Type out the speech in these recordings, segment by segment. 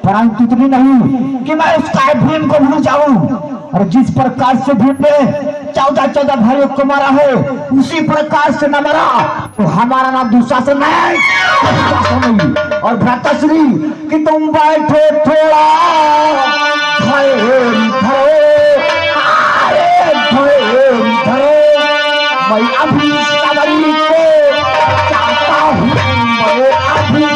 परंतु इतनी नहीं कि मैं उस काय भीम को भूल जाऊं। और जिस प्रकार से भीम ने 14 भाइयों को मारा है उसी प्रकार से न मरा तो हमारा नाम दुशासन नहीं। और भ्राताश्री कि तुम बैठो थोड़ा मैं अभी सवारी को चाहता हूँ। मैं अभी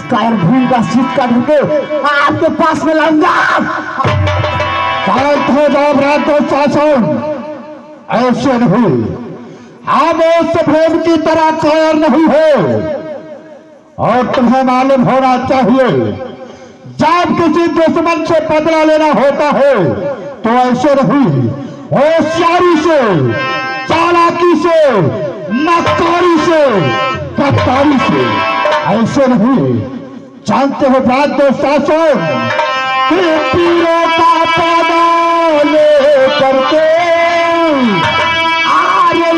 कायर भूमि का सीट काट के आपके पास में लाऊंगा। शांत हो जाओ भ्रातो शासन, ऐसे नहीं। आप सफेद की तरह कायर नहीं हो और तुम्हें मालूम होना चाहिए जब किसी दुश्मन से बदला लेना होता है तो ऐसे नहीं, होशियारी से, चालाकी से, मक्कारी से, गद्दारी से, ऐसे नहीं। जानते हो बात दो शासन कि पीरों का पैदा ले करके आर्य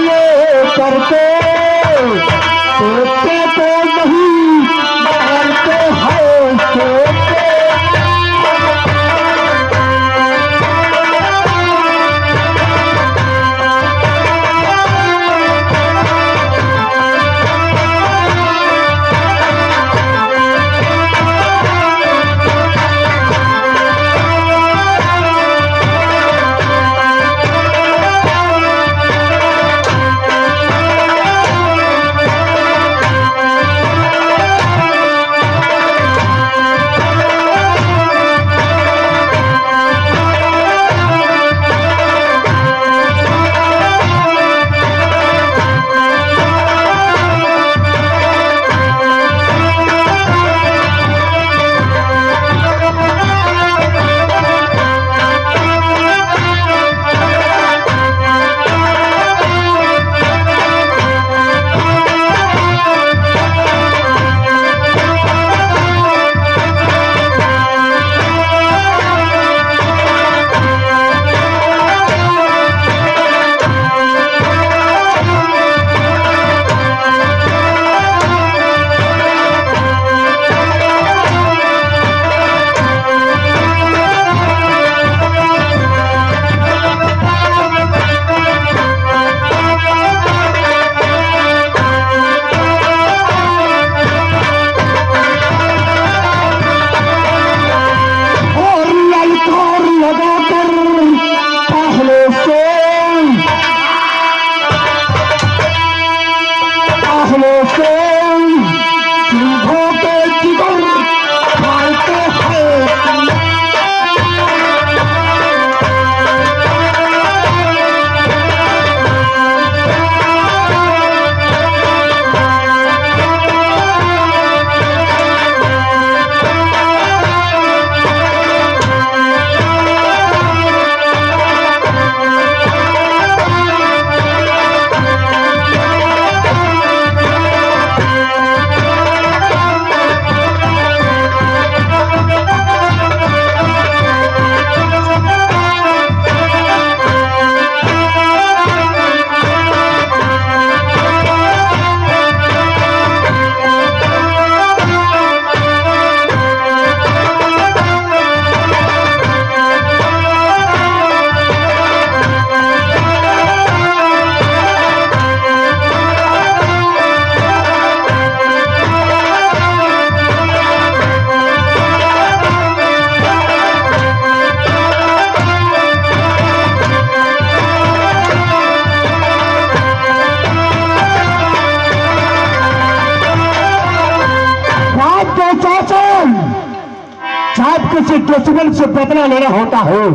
दुश्मन से बदला लेना होता है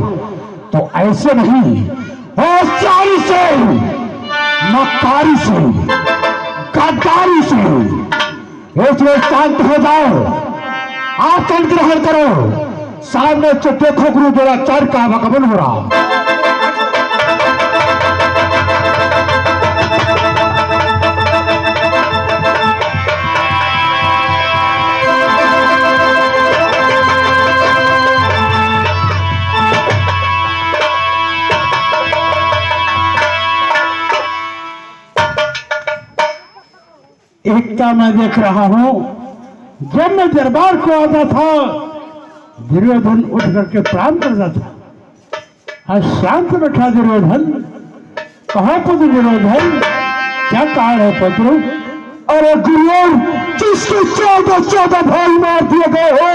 तो ऐसे नहीं, होशियारी से, मक्कारी से, गद्दारी से। इसलिए शांत हो जाओ, आसन ग्रहण करो। सामने से देखो गुरु द्रोणाचार्य का आवागमन हो रहा। एकता मैं देख रहा हूं, जब मैं दरबार को आता था दुर्योधन उठ करके प्रणाम करता था। आज शांत बैठा दुर्योधन। कहाँ पुत्र दुर्योधन, क्या कारण है पुत्र? अरे गुरु, जिसके 14 भाई मार दिए गए हो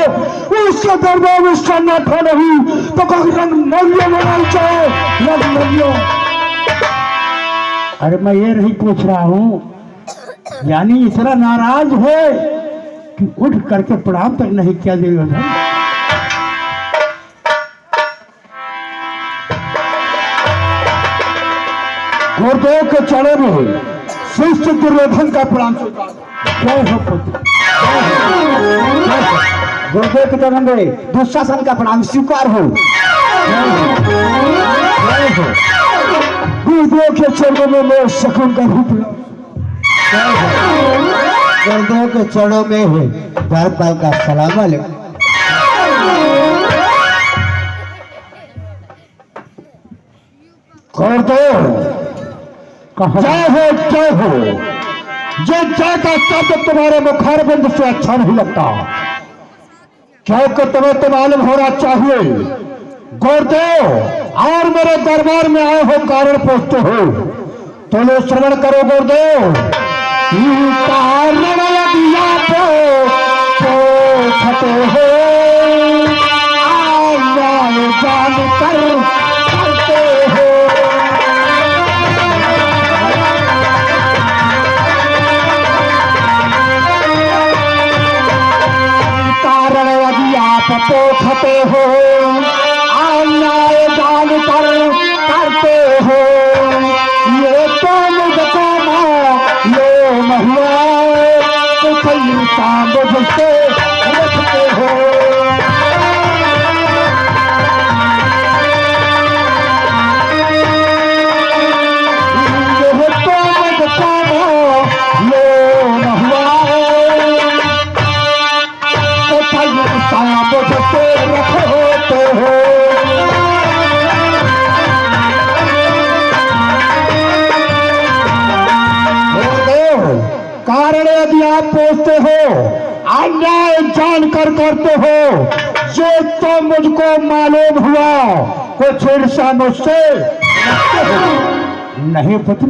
उसके दरबार में सन्नाटा नहीं तो कहीं रंग मल्यो बनाई जाए, रंग मल्यो। अरे मैं ये नहीं पूछ रहा हूं, यानी इतना नाराज है कि उठ करके प्रणाम तक नहीं किया दुर्योधन। गुरुदेव के चढ़े में शिष्य दुर्योधन का प्रणाम स्वीकार। जय हो पुत्र, गुरुदेव के चरण में दुशासन का प्रणाम स्वीकार हो। गुरुदेव के चरणों में मैं शकुन का भी प्रणाम। गुरुदेव के चरणों में है धर्मपाल का सलाम अलैकुम। गुरुदेव जय हो, जय हो। ये जय का शब्द तुम्हारे मुखारबिंद से अच्छा नहीं लगता, क्योंकि तुम्हें तो मालूम होना चाहिए गुरुदेव और मेरे दरबार में आए हो कारण पूछते हो तो लो श्रवण करो गुरुदेव। कारण दिया फटे हो जान कर करते हो। कारण यदि आप पोखते हो अन्याय जान कर करते हो, ये तो मुझको लो महिला मुझसे रखते हो। ये तो मुझको लो महिला मुझसे रखते हो। कारण यदि आप पूछते हो अन्याय जानकर करते हो, ये तो मुझको मालूम हुआ कुछ ईर्षा मुझसे नहीं पुत्र।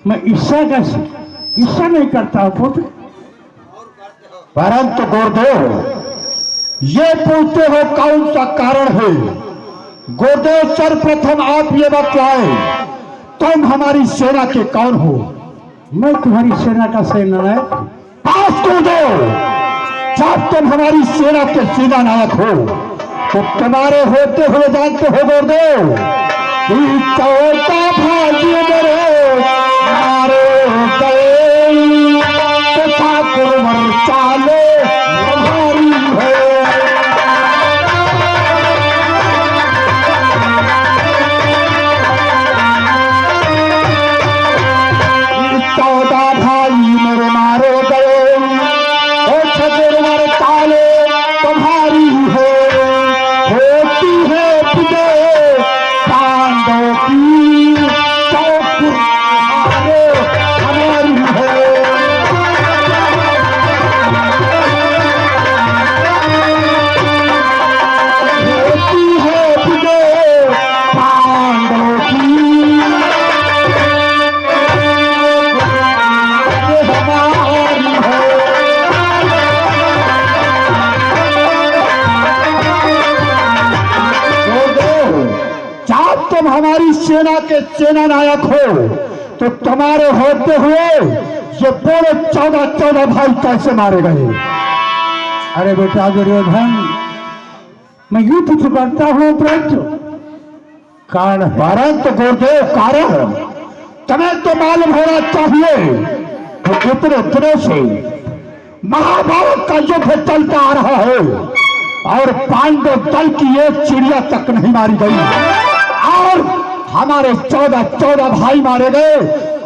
मैं ईर्षा नहीं करता हूं पुत्र, परंतु गुरुदेव ये पूछते हो कौन सा कारण है। गुरुदेव सर्वप्रथम आप ये बतलाए तुम हमारी सेना के कौन हो? मैं तुम्हारी सेना का सेनानायक। पास गुरुदेव, जब तुम हमारी सेना के सेनानायक हो तो तुम्हारे होते हुए जानते हो गुरुदेव कि 14 भाई मेरे मारे गए तथा कुंवर चाले हमारी है। तुम हमारी सेना के सेना नायक हो तो तुम्हारे होते हुए ये पूरे 14 भाई कैसे मारे गए? अरे बेटा दुर्योधन, मैं युद्ध तो करता हूँ परंतु कारण परंतु गुरुदेव कारण तुम्हें तो मालूम होना चाहिए कि कितने दिनों से महाभारत का युद्ध चलता आ रहा है और पांडव दल की एक चिड़िया तक नहीं मारी गई और हमारे 14 भाई मारे गए।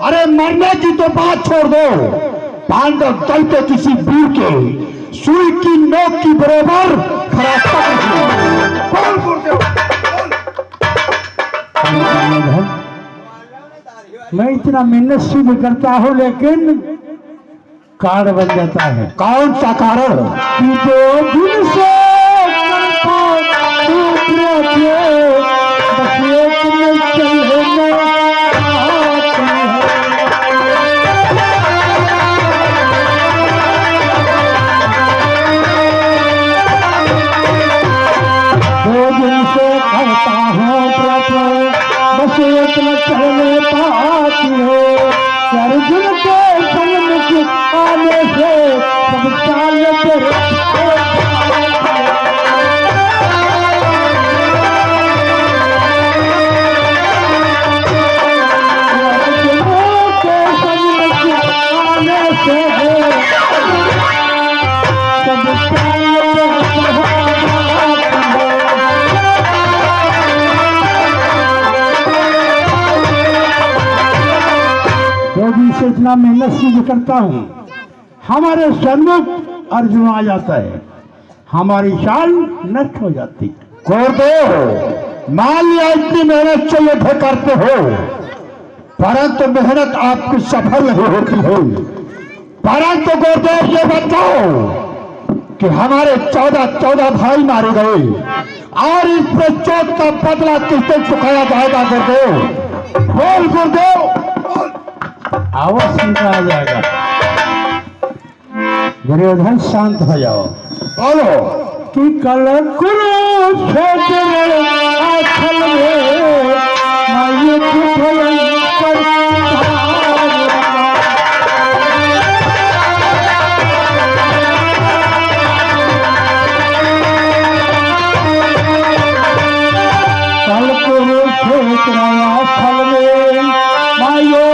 अरे मरने की तो बात छोड़ दो, पांडव दल के किसी वीर के सुई की नोक की बराबर खरा तक नहीं। मैं इतना मेहनत से भी करता हूँ लेकिन कारण बन जाता है। कौन सा कारण? कि 2 दिन से बस एक न चलने पाती हो अर्जुन के जन्म के आने से सब चाल से इतना मेहनत से करता हूँ, हमारे सन्मुख अर्जुन आ जाता है, हमारी शान नष्ट हो जाती। गुरुदेव मान लिया इतनी मेहनत से युद्ध करते हो परंतु मेहनत आपकी सफल नहीं होती है। परंतु गुरुदेव ये बताओ कि हमारे 14 भाई मारे गए और इस चोट का बदला किससे चुकाया जाएगा गुरुदेव? बोल गुरुदेव। आवाज सुनता आ जाएगा। दुर्योधन शांत हो जाओ। बोलो कि कल कुरुक्षेत्र आखल में माये भयंकर कल कुरुक्षेत्र आखल में माये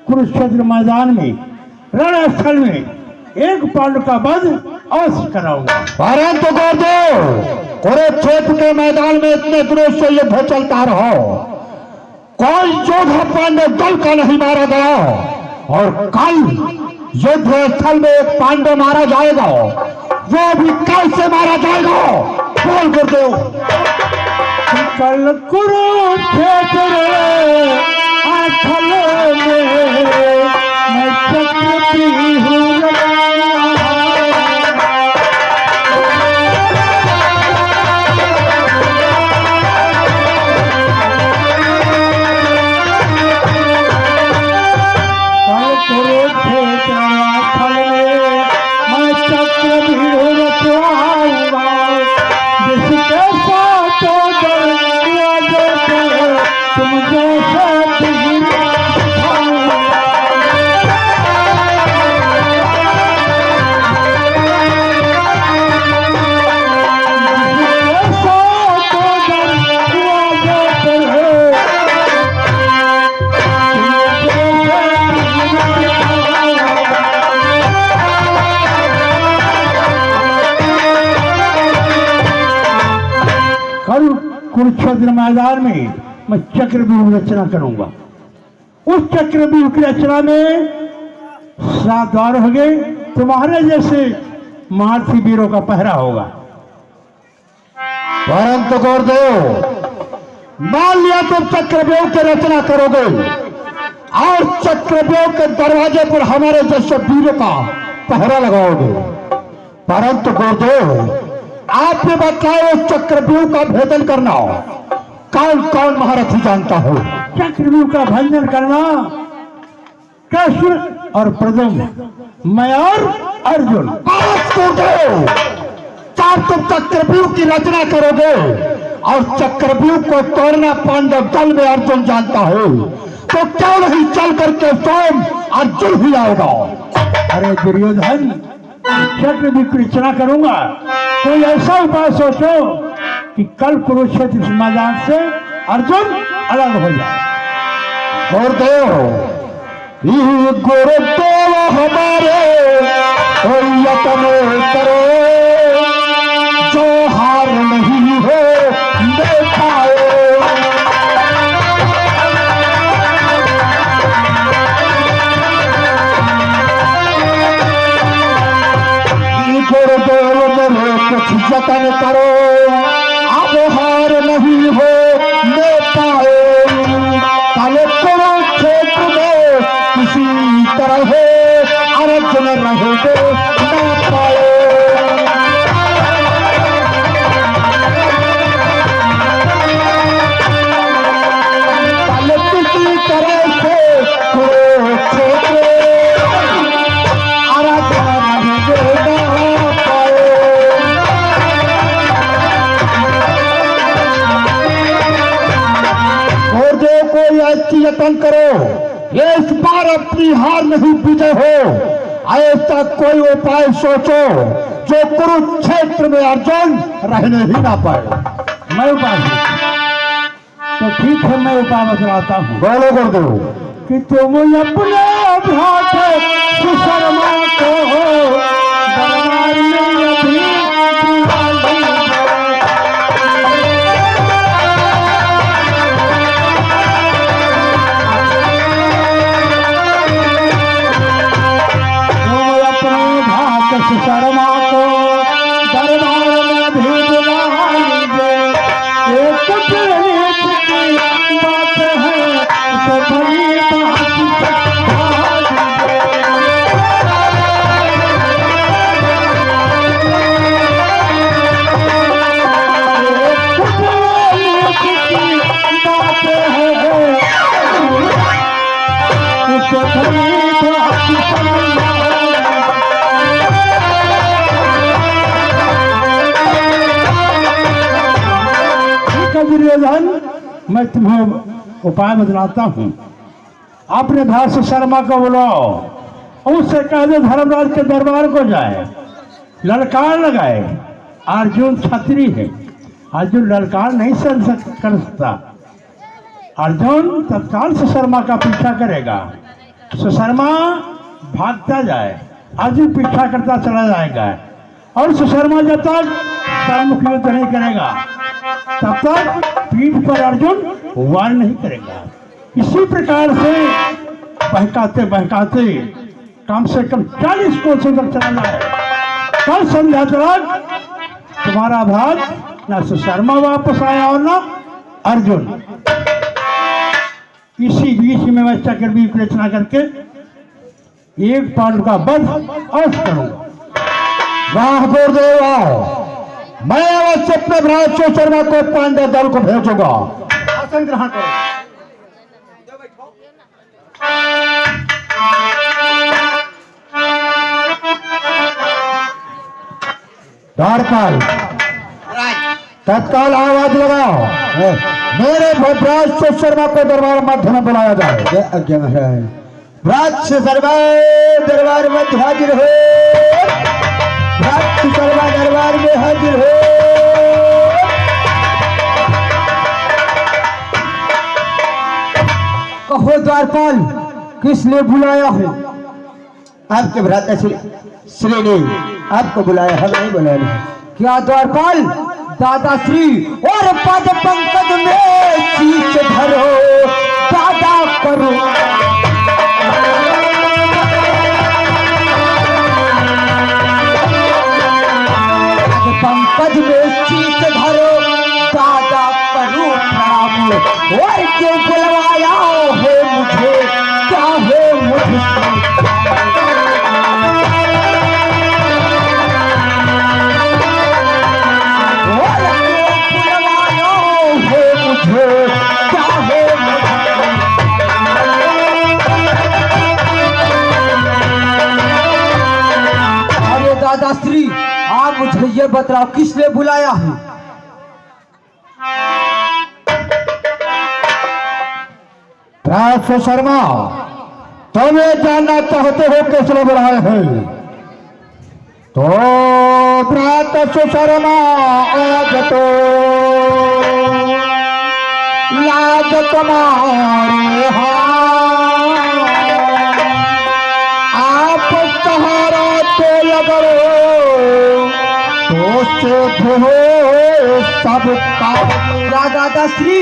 कुरुक्षेत्र मैदान में रणस्थल में एक पांडव का वध अवश्य कराऊंगा। परंतु गुरुदेव कुरुक्षेत्र के मैदान में इतने दिनों से युद्ध चलता रहा, कोई योद्धा पांडव दल का नहीं मारा गया और कल युद्ध स्थल में एक पांडव मारा जाएगा, वो भी कैसे मारा जाएगा? बोल गुरुदेव। कल कुरुक्षेत्र मैं चक्रवर्ती हूँ कुरुक्षेत्र मैदान में मैं चक्रव्यूह रचना करूंगा। उस चक्रव्यूह की रचना में 7 द्वार होंगे, तुम्हारे जैसे महारथी वीरों का पहरा होगा। परंतु गुरुदेव मान लिया तुम चक्रव्यूह की रचना करोगे और चक्रव्यूह के दरवाजे पर हमारे जैसे वीरों का पहरा लगाओगे, परंतु गुरुदेव आपने बताया चक्रव्यूह का भेदन करना कौन कौन महारथी जानता हो? चक्रव्यूह का भंजन करना कृष्ण और प्रद्युम्न, मैं और अर्जुन। गुरुदेव क्या तुम चक्रव्यूह की रचना करोगे और चक्रव्यूह को तोड़ना पांडव दल में अर्जुन जानता हो, तो क्यों नहीं चल करके स्वयं अर्जुन ही आएगा? अरे दुर्योधन, चक्रव्यूह की रचना करूंगा, कोई ऐसा उपाय सोचो कि कल कुरुक्षेत्र मैदान से अर्जुन अलग हो जाए। गुरुदेव गुरुदेव हमारे कोई यत्न करो, जो हार नहीं हो दे पाए। गुरुदेव मेरे कुछ यत्न करो, अब हार नहीं हो दे पाए। काले कुरुक्षेत्र में किसी तरह अर्जुन रहेंगे न पाए। काले किसी तरह से कुरुक्षेत्र अर्जुन रहेंगे न पाए। और जो कोई अच्छी यत्न करो, ये इस बार अपनी हार नहीं विजय हो, ऐसा कोई उपाय सोचो जो कुरुक्षेत्र में अर्जुन रहने ही ना पाए। मैं उपाय तो ठीक है, मैं उपाय बतलाता हूँ। बोलो कर दो कि तुम अपने भ्रात सुशर्मा को दरबार में अभी शर्मा को दरबार में भी बुला लीजिए। एक प्रेरित की बात है, उसे बड़ी बात बता दीजिए। एक प्रेरित की बात है, उसे बड़ी बात बता दुर्योधन, मैं तुम्हें उपाय बतलाता हूँ। अपने भ्रात शर्मा को बुलाओ, उससे कह दो धर्मराज के दरबार को जाए, ललकार लगाए। अर्जुन छत्री है, अर्जुन ललकार नहीं कर सकता। अर्जुन तत्काल सुशर्मा का पीछा करेगा, सुशर्मा भागता जाए, अर्जुन पीछा करता चला जाएगा और सुशर्मा जब तक सम्मुख युद्ध नहीं करेगा तब तक पीठ पर अर्जुन वार नहीं करेगा। इसी प्रकार से बहकाते बहकाते कम से कम 40 कोसों तक चला जाए। कल संध्या तक तुम्हारा भाग न सुशर्मा वापस आया और न अर्जुन। इसी बीच में मैं चक्रव्यूह की रचना करके एक पांडव का वध अवश्य करूंगा। वाह गुरुदेव, मैं अवश्य अपने भ्रात शर्मा को पांडव दल को भेजूंगा। आसन ग्रहण करो। द्वारपाल तत्काल आवाज लगाओ, मेरे भ्रात शर्मा को दरबार मध्य में बुलाया जाए। जय आज्ञा महाराज। भ्रात शर्मा दरबार में हाजिर हो, भ्रात शर्मा दरबार में हाजिर हो। कहो द्वारपाल, किस लिए बुलाया है? आपके भ्राता श्री ने आपको बुलाया, हम नहीं बुलाया। क्या द्वारपाल? दादाश्री और पद पंकज में शीश धरो, दादा करो। पंकज में शीश धरो, दादा करो प्रणाम। और क्यों बुलवाया है मुझे, क्या है मुझसे? मुझे ये बताओ किसने बुलाया है? राज शर्मा, तुम ये जानना चाहते हो किसने बुलाए हैं? तो भ्रात शर्मा, आज तो लाज तुम्हारे आप सहारा तो लगो तो से हो सब का। दादाश्री,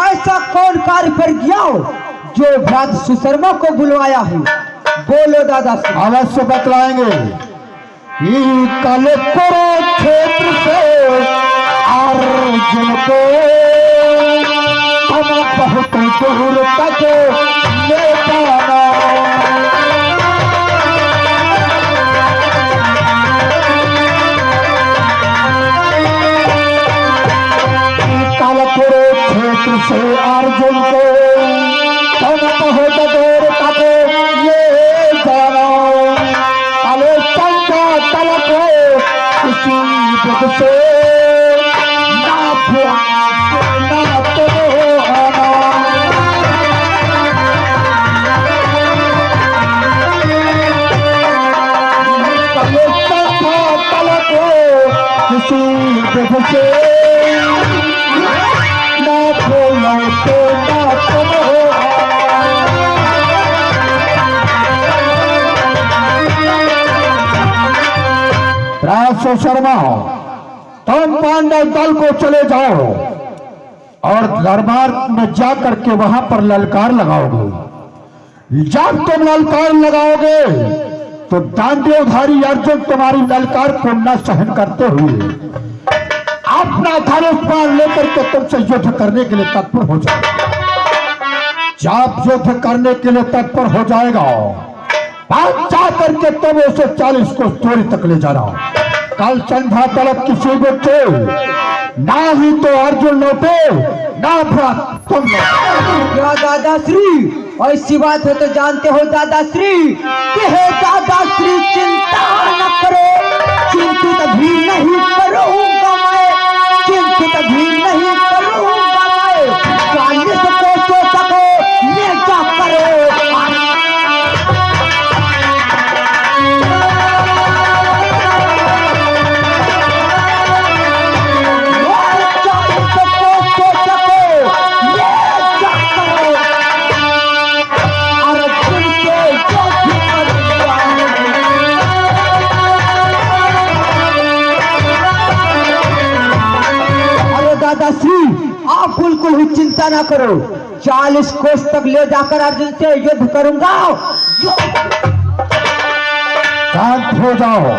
ऐसा कौन कार्य पर गया हो जो भ्रात सुशर्मा को बुलवाया है? बोलो दादाश्री। अवश्य बतलाएंगे। कल कुरुक्षेत्र से अर्जुन को हम बहुत दूर तक ले जाना। कल कुरुक्षेत्र से अर्जुन को हम बहुत दूर तक ले जाना। कल संख्या तलक किसी बुद्ध से ना तो किसी बुद्ध से ना तो राज शर्मा, तुम पांडव दल को चले जाओ और दरबार में जाकर के वहां पर ललकार लगाओगे। जब तुम ललकार लगाओगे तो दांडेवधारी अर्जुन तुम्हारी ललकार को न सहन करते हुए अपना धनुष बाण लेकर के तुमसे युद्ध करने के लिए तत्पर हो जाएगा। जब युद्ध करने के लिए तत्पर हो जाएगा, जा करके तुम उसे 40 को दूरी तक ले जाना। कल संध्या तलक किसी बच्चे ना ही तो अर्जुन लौटे ना भ्रात तुम क्या दादाश्री, ऐसी बात है तो जानते हो दादाश्री कि हे दादाश्री, चिंता न करो, चिंतित भी नहीं करूंगा मैं, चिंतित भी नहीं करूंगा मैं। 40 को तो सको ले जा करो। दादाश्री, आप बिल्कुल भी चिंता ना करो, 40 कोस तक ले जाकर अर्जुन से युद्ध करूंगा। शांत हो जाओ,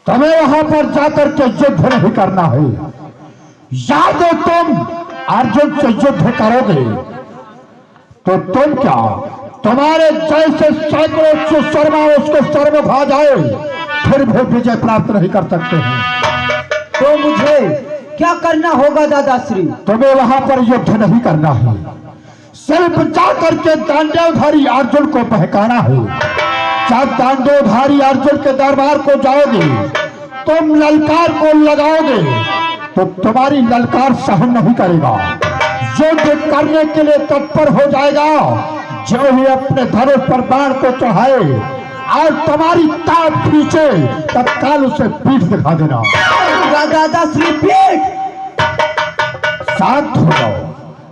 तुम्हें वहां पर जाकर के युद्ध नहीं करना है। याद हो तुम अर्जुन से युद्ध करोगे तो तुम क्या, तुम्हारे जैसे सैकड़ों सुशर्मा उसके सर में खा जाए फिर भी विजय प्राप्त नहीं कर सकते हैं। तो मुझे क्या करना होगा दादाश्री? तुम्हें वहां पर युद्ध नहीं करना है, सिर्फ जाकर के दांडेवधारी अर्जुन को बहकाना है। जब दांडेवधारी अर्जुन के दरबार को जाओगे, तुम ललकार को लगाओगे तो तुम्हारी ललकार सहन नहीं करेगा, युद्ध करने के लिए तत्पर हो जाएगा। जो ही अपने धनुष पर बाण को चढ़ाए और तुम्हारी ताप खींचे, तत्काल उसे पीठ दिखा देना। दादाश्री, पीठ? शांत हो जाओ,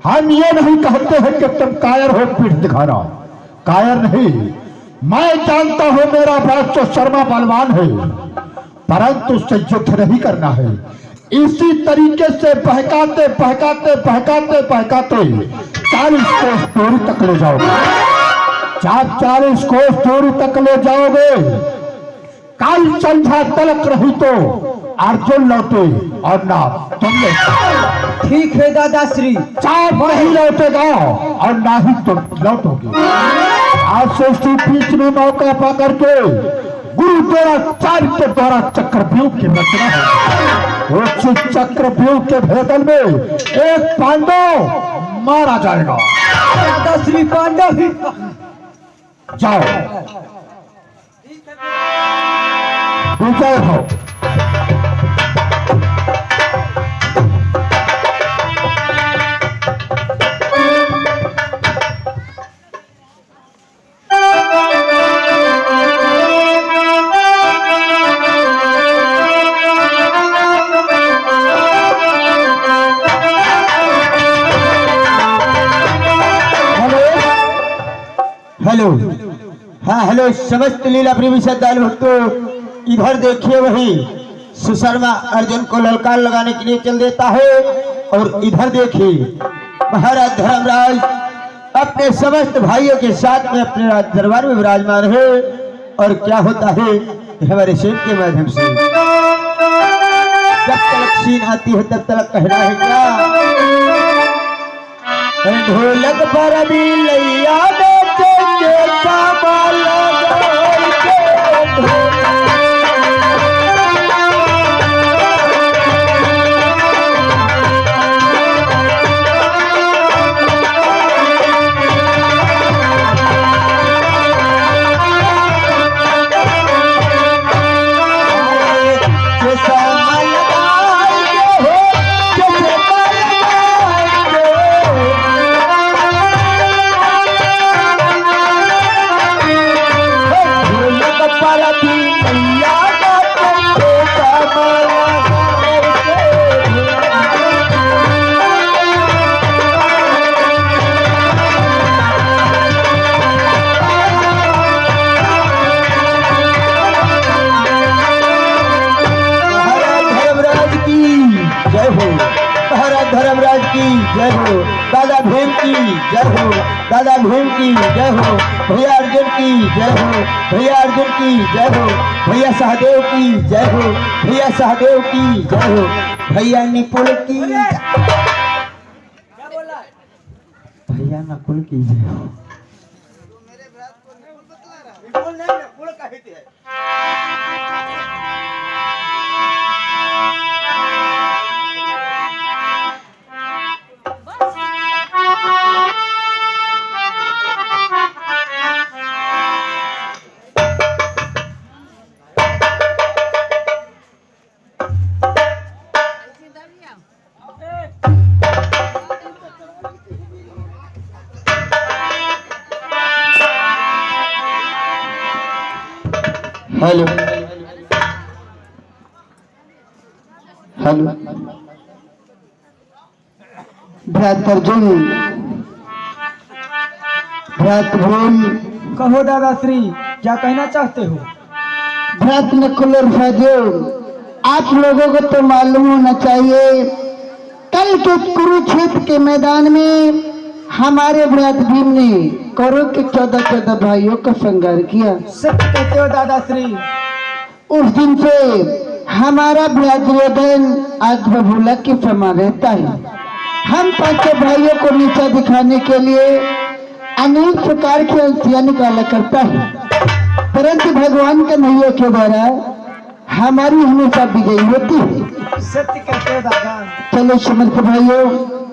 हम ये नहीं कहते हैं कि तुम कायर हो पीठ दिखाना, कायर नहीं। मैं जानता हूं मेरा भ्रात तो शर्मा बलवान है, परंतु उससे युद्ध नहीं करना है। इसी तरीके से बहकाते बहकाते बहकाते बहकाते 40 कोस दूरी तक ले जाओगे। जब 40 कोस दूरी तक ले जाओगे, कल संध्या तलक रही तो अर्जुन लौटे और ना तुम लौटे। ठीक है दादाश्री। चाहे नहीं लौटेगा और ना ही तुम लौटोगे। आज से इसी बीच में मौका पा करके गुरु द्रोणाचार्य के द्वारा चक्रव्यूह की रचना है। उस चक्रव्यूह के भेदन में एक पांडव मारा जाएगा। दादाश्री, पांडव ही जाओ, विजय हो। हेलो, हाँ हेलो समस्त लीला प्रेमी श्रद्धालु भक्तों, इधर देखिए वही सुशर्मा अर्जुन को ललकार लगाने के लिए चल देता है और इधर देखिए महाराज धर्मराज अपने समस्त भाइयों के साथ में अपने राज दरबार में विराजमान है। और क्या होता है हमारे सेठ के माध्यम से जब तक सीन आती है तब तक कहना है क्या, ढोलक पर भी लैया धर्मराज की जय हो, दादा भीम की जय हो, दादा भीम की जय हो, भैया अर्जुन की जय हो, भैया अर्जुन की जय हो, भैया सहदेव की जय हो, भैया सहदेव की जय हो, भैया निपुण की, भैया नकुल की जय हो। हेलो हेलो भ्रात अर्जुन, भ्रात भीम, कहो दादाश्री क्या कहना चाहते हो? भ्रात नकुल और सहदेव, आप लोगों को तो मालूम होना चाहिए कल के कुरुक्षेत्र के मैदान में हमारे भ्रात भीम ने कौरव के 14 भाइयों का संहार किया। सत्य कहते हो दादाश्री। उस दिन से हमारा भ्रात दुर्योधन आज बबूला के समान रहता है। हम 5 भाइयों को नीचा दिखाने के लिए अनेक प्रकार की हल्तियां निकाला करता है, परंतु भगवान के नैया के द्वारा हमारी हमेशा विजयी होती है। सत्य कहते हो दादा। चलो समर्थ भाइयों,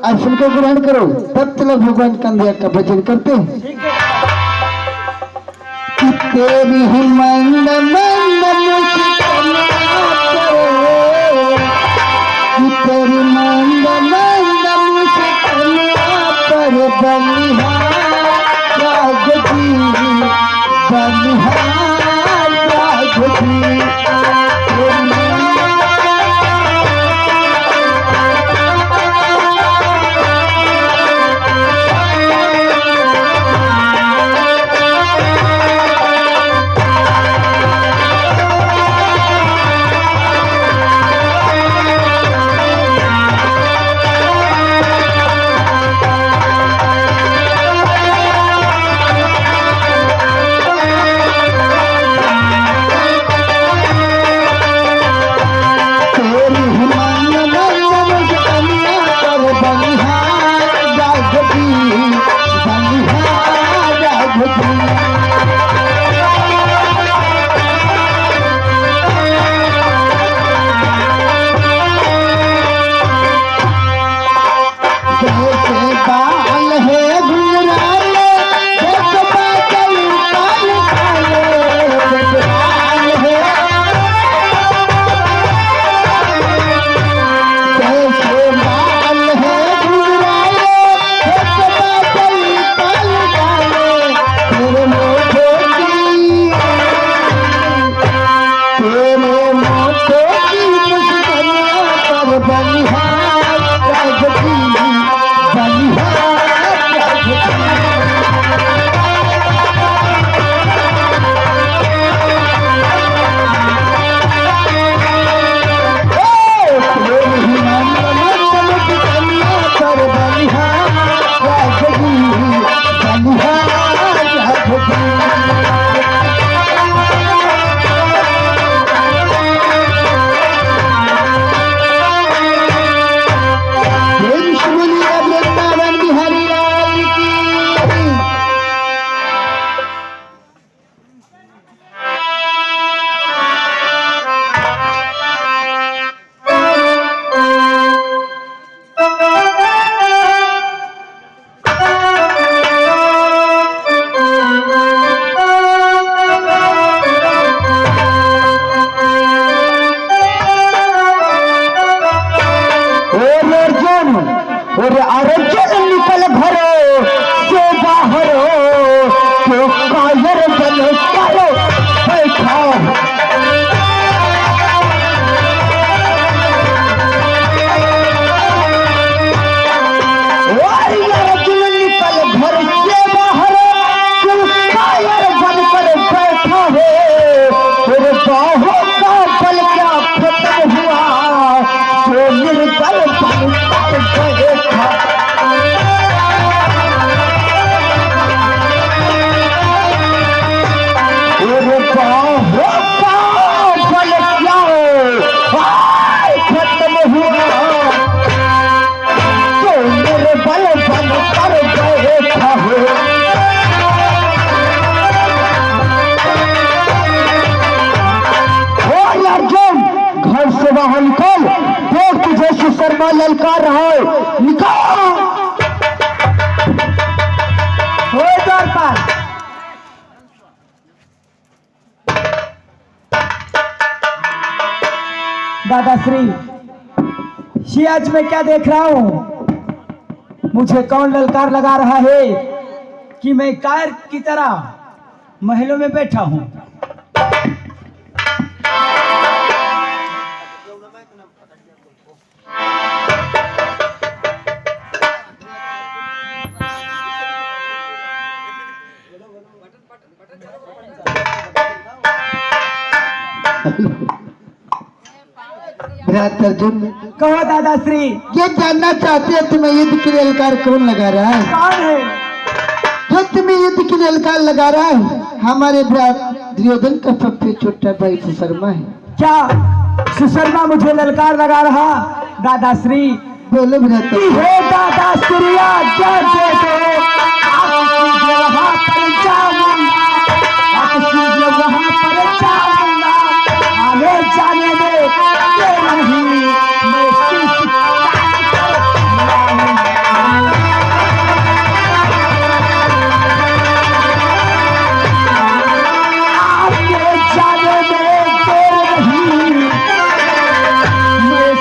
आसन को ग्रहण करो, तब तक भगवान कन्हैया का भजन करते हैं। कि तेरी ही मंद मंद मुस्कान पर, कि तेरी मंद मंद मुस्कान पर बलिहार राघवी, बलिहार राघवी। दादाश्री, ये आज मैं क्या देख रहा हूँ? मुझे कौन ललकार लगा रहा है कि मैं कायर की तरह महलों में बैठा हूँ? भ्रात अर्जुन, कहो दादाश्री, ये जानना चाहते हैं तुम्हें युद्ध के लिए ललकार कौन लगा रहा है? कौन है? जो तुम्हें युद्ध के लिए ललकार लगा रहा है हमारे भ्रात दुर्योधन का सबसे छोटा भाई सुशर्मा है। क्या सुशर्मा मुझे ललकार लगा रहा? दादाश्री, बोलो भ्रात। हे दादाश्री, आज्ञा दे दो, आपकी वहाँ पर जाऊंगा, आपकी वहाँ पर जाऊंगा, आने जाने में ये नहीं, मैं शीश आने जाने में देर नहीं, मैं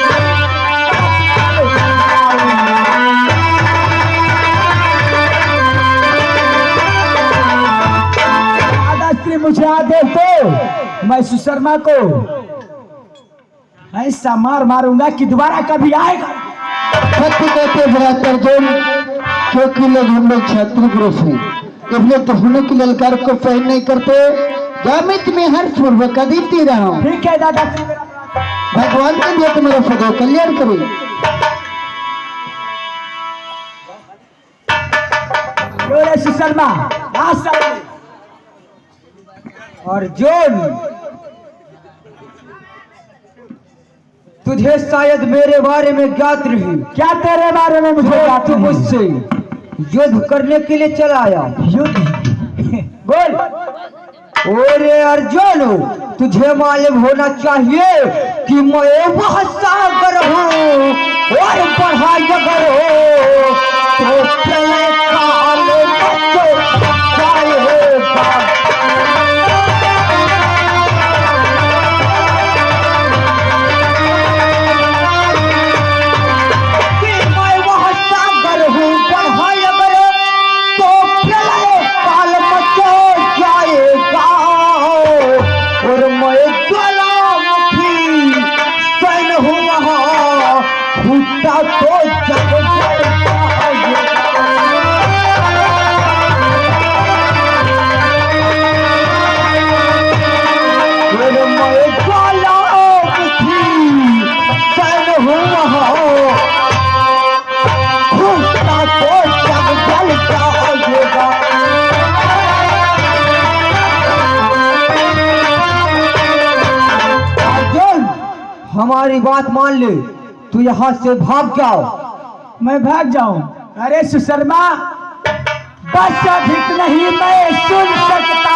दादाश्री मुझे आदेश दो, मैं सुशर्मा को ऐसा मार मारूंगा कि दोबारा कभी आएगा। सत्य कहते भ्रात अर्जुन, क्योंकि लोग हम लोग छात्र पुरुष हैं, इसलिए दुश्मनों की ललकार को सहन नहीं करते। जामित में हर पूर्वक का देती रहा हूँ। ठीक है दादाश्री, भगवान के लिए तुम्हारा सदैव कल्याण करो। बोले सुशर्मा, अर्जुन, तुझे शायद मेरे बारे में ज्ञात नहीं। क्या तेरे बारे में मुझे जो बात तू नहीं? मुझसे युद्ध करने के लिए चला आया। युद्ध? बोल। ओरे अर्जुन, तुझे मालूम होना चाहिए कि मैं वह सागर हूँ और बढ़ा जगर हो तो प्रलय काल मच जाएगा। कि मैं वह सागर हूँ, बढ़ा जगर तो प्रलय काल मच जाएगा और मैं ज्वालामुखी सैन हूँ वहाँ, फूटा तो जग जाएगा। और मैं ज्वालामुखी सैन हूँ वहाँ, फूटा तो जग जल जाएगा। अर्जुन, हमारी बात मान ले, तू यहाँ से भाग जाओ। मैं भाग जाऊं? अरे सुशर्मा, बस अधिक नहीं मैं सुन सकता,